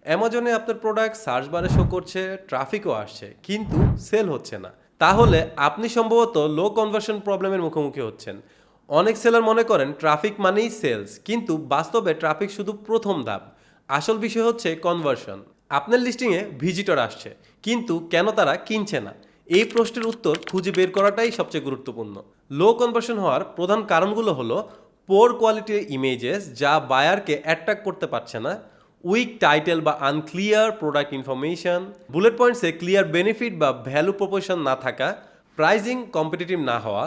অ্যামাজনে আপনার product search বারে শো করছে, ট্রাফিকও আসছে, কিন্তু সেল হচ্ছে না। তাহলে আপনি সম্ভবত লো কনভার্সন প্রবলেমের মুখোমুখি হচ্ছেন। অনেক সেলার মনে করেন ট্রাফিক মানেই সেলস, কিন্তু বাস্তবে ট্রাফিক শুধু প্রথম ধাপ। আসল বিষয় হচ্ছে কনভার্সন। আপনার লিস্টিংয়ে ভিজিটর আসছে, কিন্তু কেন তারা কিনছে না? এই প্রশ্নের উত্তর খুঁজে বের করাটাই সবচেয়ে গুরুত্বপূর্ণ। লো কনভার্সন হওয়ার প্রধান কারণগুলো হলো পোর কোয়ালিটির ইমেজেস যা বায়ারকে অ্যাট্রাক্ট করতে পারছে না, উইক টাইটেল বা আনক্লিয়ার প্রোডাক্ট ইনফরমেশন, বুলেট পয়েন্টসে ক্লিয়ার বেনিফিট বা ভ্যালু প্রপোজিশন না থাকা, প্রাইজিং কম্পিটিটিভ না হওয়া,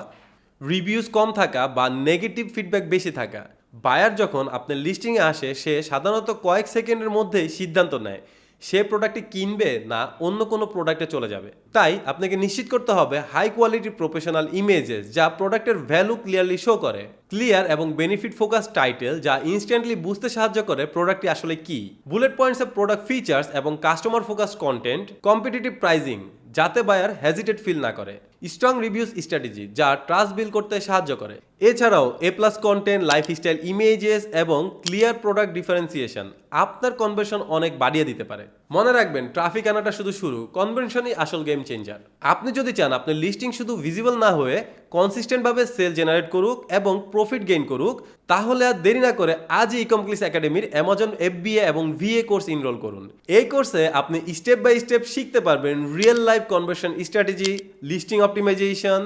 রিভিউজ কম থাকা বা নেগেটিভ ফিডব্যাক বেশি থাকা। বায়ার যখন আপনার লিস্টিংয়ে আসে সে সাধারণত কয়েক সেকেন্ডের মধ্যেই সিদ্ধান্ত নেয় সে প্রোডাক্টটি কিনবে না অন্য কোনো প্রোডাক্টে চলে যাবে। তাই আপনাকে নিশ্চিত করতে হবে হাই কোয়ালিটি প্রফেশনাল ইমেজেস যা প্রোডাক্টের ভ্যালু ক্লিয়ারলি শো করে, ক্লিয়ার এবং বেনিফিট ফোকাস টাইটেল যা ইনস্ট্যান্টলি বুঝতে সাহায্য করে প্রোডাক্টটি আসলে কি, bullet points of product features এবং customer focus content, competitive pricing যাতে বায়ার হেজিটেট ফিল না করে, স্ট্রং রিভিউজ স্ট্র্যাটেজি যা ট্রাস্ট বিল্ড করতে সাহায্য করে। এছাড়াও A plus content, lifestyle images এবং ক্লিয়ার প্রোডাক্ট ডিফারেন্সিয়েশন আপনার কনভার্সন অনেক বাড়িয়ে দিতে পারে। মনে রাখবেন, ট্রাফিক আনাটা শুধু শুরু, কনভার্সনই আসল গেম চেঞ্জার। আপনি যদি চান আপনার লিস্টিং শুধু ভিজিবল না হয়ে কনসিস্টেন্টভাবে সেল জেনারেট করুক এবং প্রফিট গেইন করুক, তাহলে আর দেরি না করে আজই ইকমপ্লিস একাডেমির অ্যামাজন এফবিএ এবং ভিএ কোর্স ইনরোল করুন। এই কোর্সে আপনি স্টেপ বাই স্টেপ শিখতে পারবেন real life conversion strategy, listing optimisation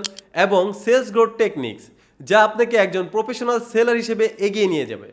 এবং সেলস গ্রোথ টেকনিক্স, যা আপনাকে একজন প্রফেশনাল সেলার হিসেবে এগিয়ে নিয়ে যাবে।